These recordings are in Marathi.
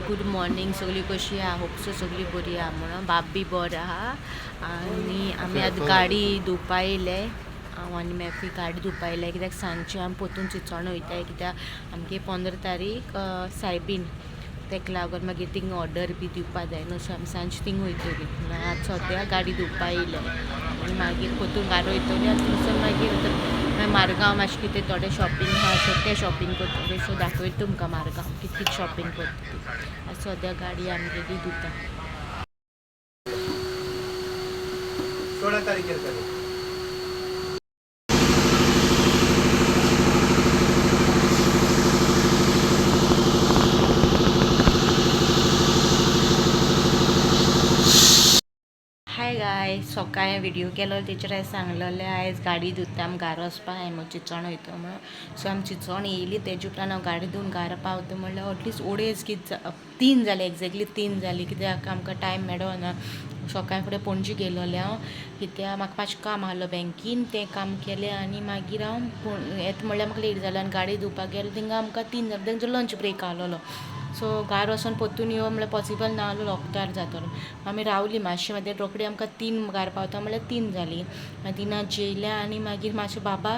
गुड मॉर्निंग सगळी कशी आहा होपसो सगळी बरी आहा म्हणून बाप बी बरो आहा आनी आमी आतां गाडी धुवपा येयले हांव आनी मॅफी गाडी धुवपा येयले कित्याक सांजचे आमी पोतून चिंचोण वयताय कित्याक आमगे 15 तारीख सायबीन तेका लागून मागीर थिंग ऑर्डर बी दिवपा जाय न्हू सो आमी सांज थिंग वयतली आतां सद्या गाडी धुवपा येयले आनी मागीर पोतून गाडी वयतली आनी थंयसर मागीर मारगांव मातशें कितें थोडें शॉपिंग आहा सो तें शॉपिंग करतलें सो दाखयता तुमकां मारगांव कितें शॉपिंग करता आतां सद्या गाडी आमगेली धुता 16 तारखेर हाय गाय सकाळी व्हिडिओ केलो तेचेर हांवें सांगलेलें आयज गाडी धुता आमी घरा वचपा हांवें चिंचोण वयता म्हणून सो आमी चिंचोण येयली तेजे उपरांत हांव गाडी धुवन घरा पावता म्हणल्यार अटलिस्ट अडेज कितें 3 जाली एक्झॅक्टली 3 जाली कित्याक आमकां टायम मेळना सकाळी फुडें पणजी गेलोलें हांव कित्याक म्हाका मातशें काम आहलो बँकीन तें काम केलें आनी मागीर हांव येता म्हणल्यार म्हाका लेट जालो आनी गाडी धुवपाक गेलो थिंगा आमकां 3 जाली तेंचो लंच ब्रेक आहलोलो सो घरा वचून पोतून येवप म्हणल्यार पॉसिबल ना आहलो वखदार जातलो आमी रावली मातशें मागीर रोखडी आमकां 3 घरा पावता म्हणल्यार 3 जाली आनी 3 जेयल्या आनी मागीर मातशें बाबा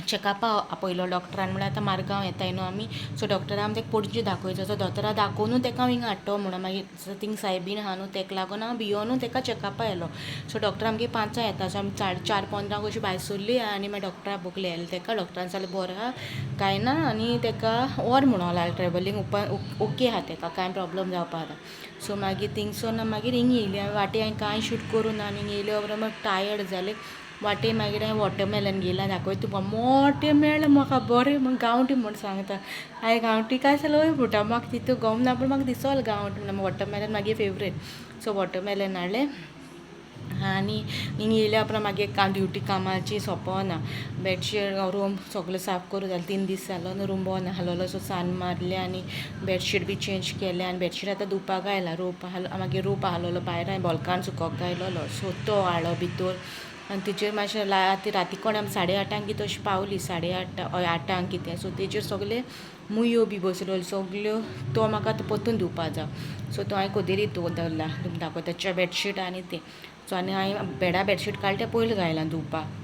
चॅकअपा आपयलो डॉक्टरान म्हणल्यार आतां मारगांव येताय न्हू आमी सो डॉक्टरान आमी तेका पणजे दाखोवचो सो दोतोरा दाखोवनूच तेका हांव हिंगा हाडटो म्हणून मागीर थिंग सायबीन आहा न्हू तेका लागून हांव भियोनूच तेका चॅकअपा येयलो सो डॉक्टर आमगे 5 येता सो आमी 4:15 कशी भायर सरली आनी मागीर डॉक्टरा बगले येयले तेका डॉक्टरान सांगलें बरो आहा कांय ना आनी तेका व्हर म्हणून लागलें ट्रॅवलींग ओके आहा तेका कांय प्रॉब्लम जावपा ना सो मागीर थिंगसून मागीर हिंग येयली वाटे हांवें कांय शूट करूं ना आनी येयले उपरांत मागीर टायर्ड जालें वाटे मागीर हांवें वॉटरमेलन गेलां दाखयता तुका मोठें मेळ्ळें म्हाका बरें म्हण गांवठी म्हूण सांगता हांवें गांवठी काय जाल्यार वय फुटा म्हाका तितू गम ना पूण म्हाका दिसोलें गांवठी म्हणून वॉटरमेलन म्हागे फेवरेट सो वॉटरमेलन हाडलें आनी हिंग येयल्या उपरांत मागीर ड्युटी कामाची सोंपोना बेडशीट रूम सगळें साफ करूं जालें 3 दीस जालो न्हू रूम बंद आहलोलो सो सान मारलें आनी बेडशीट बी चेंज केलें आनी बेडशीट आतां धुवपाक आयला रोप मागीर रोप आहलोलो भायर हांवें बॉल्कान सुकोवंक गायलोलो सो तो हाडलो भितर आनी तेचेर मातशें राती कोण आमी 8:30 कितें अशी पावली 8:30 कितें सो तेचेर सगळे मुयो बी बसल्यो सगल्यो तो म्हाका आतां परतून धुवपाक जाय सो तो हांवें कदेरीत दवरला दाखयता बेडशीट आनी तें सो आनी हांवें बेडशीट काडलें तें पयलीं घायलां धुवपाक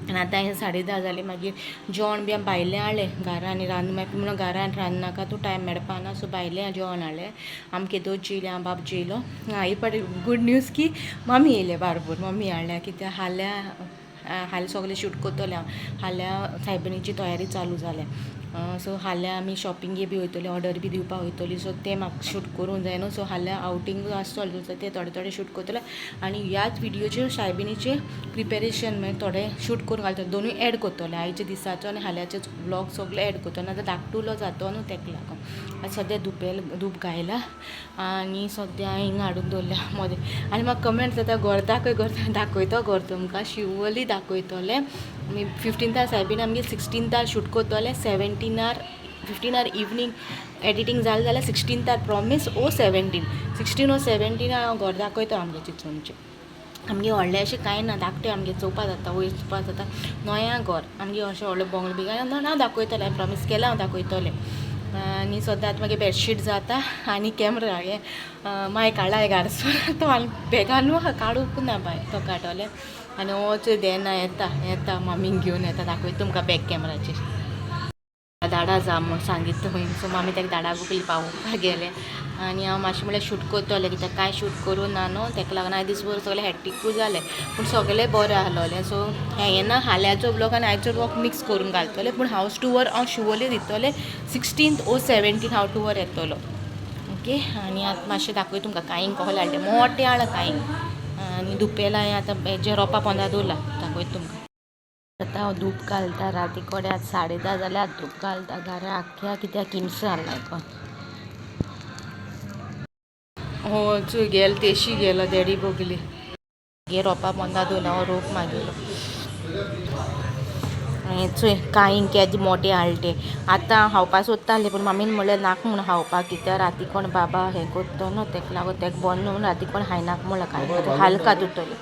आनी आतां हांवें 10:30 जालीं मागीर जेवण बी हांवें भायलें हाडलें घरा आनी रांद मागीर म्हणून घरान रांदनाका तूं टायम मेळपाना सो भायलें जेवण हाडलें आमी केदोच जेयली हांव बाब जेयलो ही पाटी गूड न्यूज की मम्मी येयले बारबर मम्मी हाडल्या कित्याक हाल्या सगलें शूट करतलें हांव हाल्या सायबिणीची तयारी चालू जाल्या सो हाल्या आमी शॉपिंगे बी वयतली ऑर्डर बी दिवपाक वयतली सो तें म्हाका शूट करूंक जाय न्हू सो हाल्या आउटींग आसतलें सो तें थोडें शूट करतलें आनी ह्याच व्हिडिओचेर सायबिणीचें प्रिपेरेशन मागीर थोडें शूट करून घालतलें दोनूय एड करतलें आयच्या दिसाचो आनी हाल्याचो व्लॉग सगळे एड करतलें नाजाल्यार धाकटुलो जातो न्हू तेका लागून आतां सद्या धूप घायला आनी सद्या हिंगा हाडून दवरल्या मदें आनी म्हाका कमेंट जाता घर दाखयतो घर तुमकां शिवली दाखयतलें 15 सायबीन आमगे 16 शूट करतलें 15 इवनिंग एडिटींग जालें जाल्यार 16 प्रॉमीस ओ 16 ओ 17 हांव घर दाखयता आमगे चिंचोणचें आमगे व्हडलें अशें कांय ना धाकटें आमगे चोवपा जाता वयर चोवपा जाता नोया घर आमगे अशें व्हडलें बोंगलो बी काय ना हांव दाखयतलें हांवें प्रॉमीस केलां हांव दाखयतलें आनी सद्या आतां मागीर बेडशीट जाता आनी कॅमरा हें माय काडला घारसून तो बेगानू काडूंक ना भायर तो काडटलें आनी होच देना येता मम्मीक घेवन येता दाखयता तुमकां बॅक कॅमराचेर दाडा जा म्हूण सांगितलें खंय सो आमी तेका दाडा बुकली पावोवपाक गेलें आनी हांव मातशें म्हणल्यार शूट करतलें कित्याक कांय शूट करूं ना न्हू तेका लागून आयज दीस भर सगळें हॅक्टीकूय जालें पूण सगळें बरें आहलोलें सो हें ना हाल्याचो ब्लॉग आनी आयचो ब्लॉग मिक्स करून घालतलें पूण हावज टूवर हांव शिवोले दितलें 16 ओ 17 हांव टूवर येतलो ओके आनी आतां मातशें दाखय तुमकां कांयींग कहलें हाडलें मोटें हाडलां कांयींग आनी धुपेलां हांवें आतां हेजें रोपां पोंदा दवरलां दाखयता तुमकां आतां हांव धूप घालता राती कडेन आतां 10:30 जाल्यार धूप घालता घरा आख्या कित्याक किमस हाडला हो चोय गेल तेशी गेलो देडी बगली हे रोपा पोंदा दवरला हो रोप मागेलो चोय कांय केदी मोटे हाडटे आतां हावपा सोदतालें पूण मम्मीन म्हणलें नाका म्हूण हावपाक कित्याक राती कोण बाबा हें करता न्हू तेका लागून तेका बंद म्हणून राती कोण हायनाका म्हणलें कांय हालका तुटलें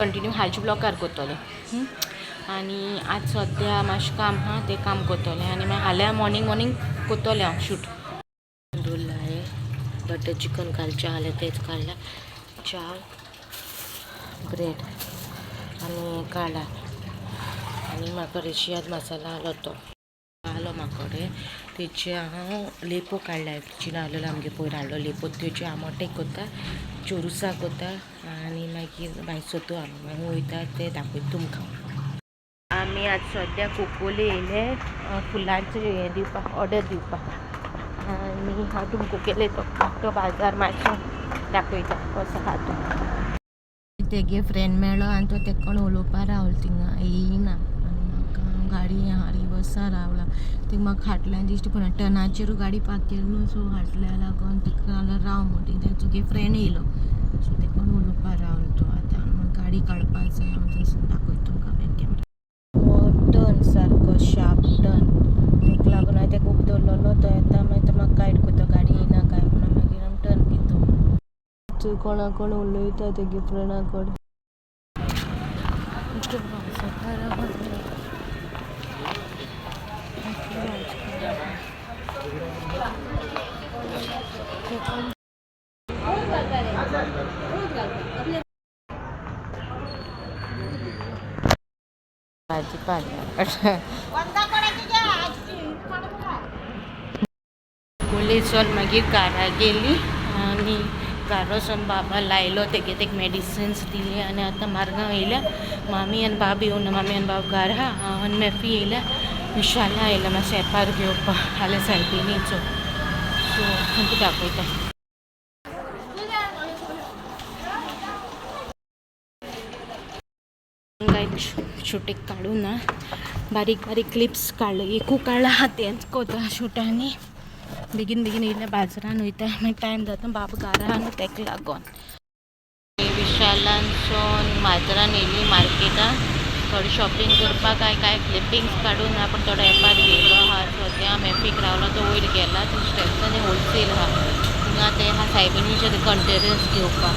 कंटिन्यू हालच्या ब्लॉकार करतलें आनी आज सद्या मातशें काम आहा तें काम करतलें आनी मागीर हाल्या मॉर्निंग करतलें हांव शूट दवरला हें बटर चिकन कालचे आले तेच काढला चाव ब्रेड आणि काढला आणि म्हाका रेशियात मसाला आलो तो आलो म्हाकडे तेचे हांव लेपो काडला चिन आलेलो आमगे पयर हाडलो लेपो तेचे आमोटे कोता चोरुसा कोता आनी मागीर भायसोतो आमी वयता ते दाखयता तुमकां आमी आज सद्या कोकोले येयले फुलांचो हें दिवपाक ऑर्डर दिवपाक आनी हांव तुमकां केले तो बाजार मातसो दाखयता कसो आहा तो तेगे फ्रेंड मेळ्ळो आनी तो तेका उलोवपा रावलो थिंगा येयना आनी म्हाका गाडी हारी बसा रावला थिंग म्हाका फाटल्यान दिश्टी पडना टनाचेरू गाडी पार्क केली न्हू सो फाटल्या लागून तेका राव म्हणून तेगे फ्रेंड येयलो सो तेका उलोवपा रावलो तो आतां म्हाका गाडी काडपाक जाय हांव थंयसून दाखयता तुमकां बॅक कॅमेरा टर्न सारको शार्प टर्न तेका लागून हांवें तेका खूब दवरलेलो तो येता मागीर तो म्हाका गायड करता गाडी येयना काय म्हणून मागीर हांव टर्न घेता थंय कोणा कोण उलयता तेगे फ्रेंडा कडेन पुलीसवाल मागीर घरा गेली आनी घरा वचून बाबा लायलो तेगे तेका मेडिसिन्स दिली आनी आतां मारगांव येयल्या मामी आनी बाब येवना मामी आनी बाब घरा आहा हांव आनी मेफी येयल्या विशाला येयल्या म्हाका शेपार घेवपाक हाल्या सायबिणीचो सो तुमकां दाखयता शूटिंग काडूं ना बारीक बारीक क्लिप्स काडले एकू काडला हातेंच कोता शूटांनी बेगीन बेगीन येयल्या बाजारान वयता मागीर टायम जाता बाबा घरा आहा न्हू तेका लागोन विशालानसून बाजारान येयली मार्केटान थोडी शॉपिंग करपाक काय क्लिपिंग्स काडून ना पूण थोडो एपार गेलो आहा सद्या मेफीक रावलो तो वयर गेला थंय स्टेप्सांनी होलसेल आहा थिंगा ते आहा सायबिणीचे ते कंटेनर्स घेवपाक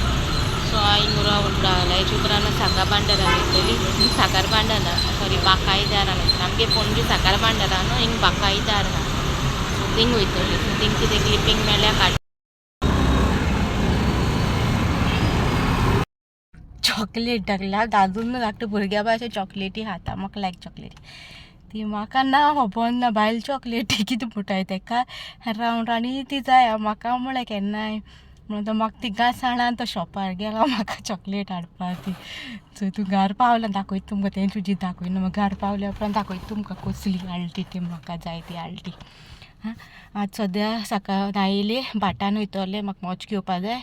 सो हांव रावला उपरांत साकार बांडारान येतली साकार बांडारा सॉरी बाकायदारान आमगे पणजे साकार बांडारा न्हू हिंग बाकायदार आहा सो थिंग वयतली सो थिंग कितें क्लिपींग मेळ्ळ्या काड चॉकलेट धाकल्या दाजून धाकटे भुरग्या भाशेन चॉकलेटी खाता म्हाका लायक चॉकलेटी ती म्हाका ना खबर ना बायल चॉकलेटी कितें म्हणटाय तेका रावंड आनी ती जाय म्हाका म्हळ्यार केन्नाय म्हणून तो म्हाका तिगा साणान तो शॉपार गेलो म्हाका चॉकलेट हाडपाक ती थंय तूं घर पावलें दाखयता तुमकां तें तुजी दाखयना मागीर घर पावल्या उपरांत दाखयता तुमकां कसली हाडली ती म्हाका जाय ती हाडली आज सद्या सकाळ आयली भाटान वयतले म्हाका मोच घेवपा जाय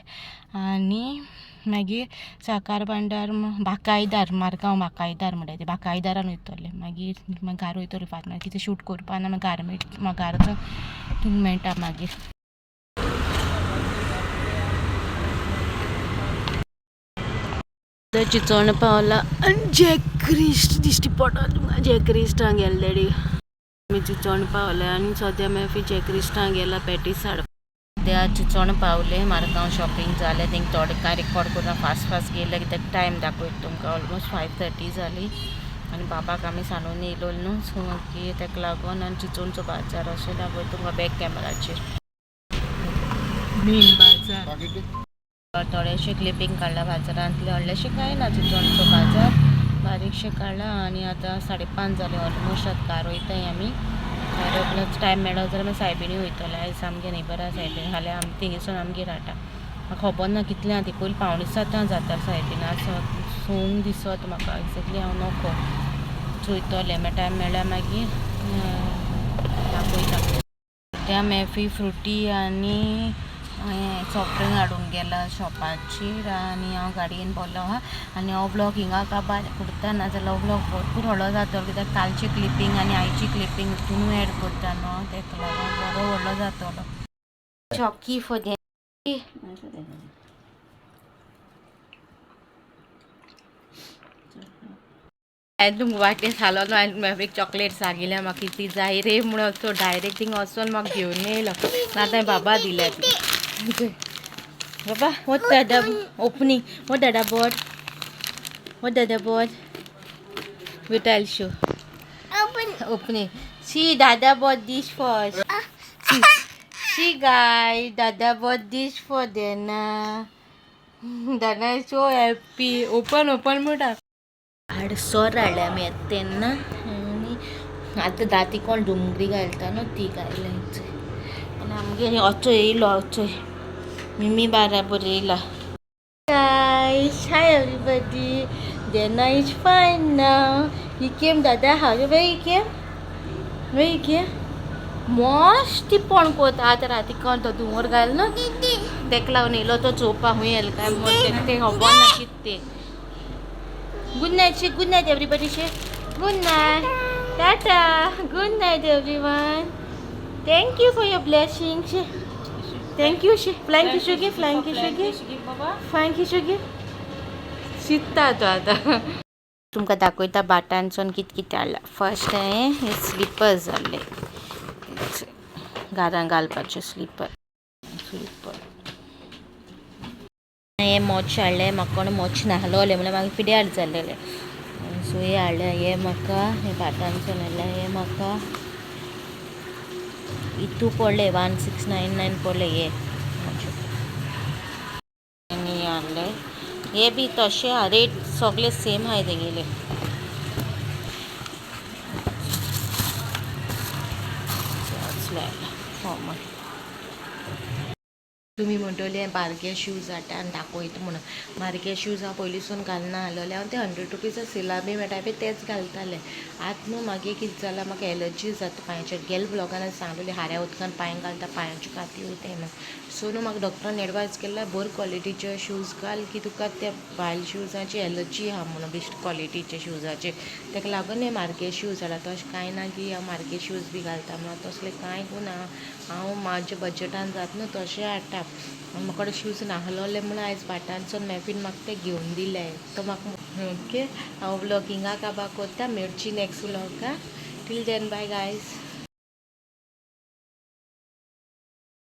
आनी मागीर साकार भांडार बाकायदार मारगांव बाकायदार म्हणटा ते बाकायदारान वयतले मागीर घरा वयतले फाट मागीर कितें शूट करपा ना मागीर घरा मेळटा म्हाका घरा थिंग मेळटा मागीर चिचोण पावला जॅक्रिस्ट दिश्टी पडटा तुमकां जॅक्रिस्टां गेल्ले आमी चिचोण पावले आनी सद्या मेफी जॅक्रिस्टां गेला पॅटीस हाडपाक सद्या चिचोण पावले मारगांव शॉपिंग जालें थिंग थोडे काय रिकॉर्ड करून फास्ट गेले कित्याक टायम दाखयता तुमकां ऑलमोस्ट 5:30 जाली आनी बाबाक आमी सांडून येयलो न्हू सो मागीर तेका लागून आनी चिचोणचो बाजार अशें दाखयता तुमकां बॅक कॅमेराचेर मेन बाजार थोडेशे क्लिपींग काडला बाजारांतले व्हडलेशें कांय ना चिचोणचो बाजार बारीकशें काडला आनी आतां 5:30 जाली ऑलमोस्ट आतां घर वयताय आमी घर टायम मेळ्ळो जाल्यार मागीर सायबिणी वयतले आयज आमगे नेबरा सायबिणी जाल्यार आमी थिंगसून आमगेर हाडटा म्हाका खबर ना कितल्या ती पयलीं 6:45 जाता सायबिणी आज सोंग दिसत म्हाका एक्झॅक्टली हांव नोको चोयतलें मागीर टायम मेळ्ळ्यार मागीर दाखयता त्या मेफी फ्रुटी आनी सॉफ्ट ड्रिंक हाडूंक गेला शॉपाचेर आनी हांव गाडयेन बोल्लो आहा आनी हो ब्लॉग हिंगा काबार करता ना जाल्यार हो ब्लॉग भरपूर व्हडलो जातलो कित्याक कालची क्लिपींग आनी आयची क्लिपींग तिनूय एड करता न्हू तेका लागून बरो व्हडलो जातलो चॉकी फॉर द हांवें तुमकां वाटेन सांगलो न्हू हांवें मेफीक चॉकलेट सांगिल्लें म्हाका ती जाय रे म्हणून वचून डायरेक्ट थिंगा वचून म्हाका घेवन येयलो आतां बाबा दिल्या ती Baba, what dada opening? What dada bought? What dada bought? Wait, I'll show. Opening. See, dada bought this first. See, See guys, Dada bought this for Dana. Dana is so happy. Open मोठा. हाडसर हाडल्या आमी येता तेन्ना आनी आतां दाती कोण डुंगरी घालता न्हू ती घायलांच आनी आमगे अचो येयलो अचो मिमी बराबर येयला. Guys, hi everybody. Dana is fine now. He came Dada house. Where he came? Where he came? मस्ती पण कोत आता राती कोण तो धुंवर घाल ना देख लावन येयलो तो चोवपा हूंय येल काय म्हणून ते खबर ना कितें. Good night, she. Good night, everybody. She. Good night. Tata. Good night, everyone. Thank you for your blessing. She. Thank you. She. Flying kiss you give. Flying kiss you give. Flying kiss you give. शिकता तो आता. तुमकां दाखयता बाटांचोन कितें कितें हाडला. फर्स्ट हे स्लिपर्स हाडले. घरान घालपाचे स्लिपर. हे मोच हाडले म्हाका कोण मोच नाहलोले म्हणल्यार म्हाका पिड्यार जाल्लेले सो हे हाडले हे म्हाका हे बाटांचो हाडले हे म्हाका इतू पडले 1699 पडले हे आनी हाडले हे बी तशे रेट सगळे सेम आहाय तेगेले तुमी म्हणटले बारके शूज हाडटा आनी दाखयता म्हणून बारके शूज हांव पयलींसून घालना आहलोले हांव ते 100 रुपीज सेला बी मेळटा पळय तेच घालताले आतां न्हू मागीर कितें जालां म्हाका एलर्जीज जाता पांयाचेर गेल्या ब्लॉगान सांगलेली हाऱ्या उदकान पांय घालता पांयाच्यो काती वयताय म्हणून सो न्हू म्हाका डॉक्टरान एडवायज केला बरे क्वॉलिटीचे शूज घाल की तुका त्या भायल शूजाची एलर्जी आहा म्हणून बेस्ट क्वॉलिटीचे शूजाचे ताका लागून हे मार्के शूज हाडला तशें कांय ना की हांव मार्के शूज बी घालता म्हणून तसलें कांय ना हांव म्हाज्या बजटान जाता न्हू तशें हाडटा म्हाका कडेन शूज नाहलोले म्हणून आयज बाटांचो मॅफीन म्हाका ते घेवन दिले तो म्हाका ओके हांव व्लॉगिंगाक काबार कोत्ता मेळची नॅक्स्ट व्लॉगा टील देन बाय गायज.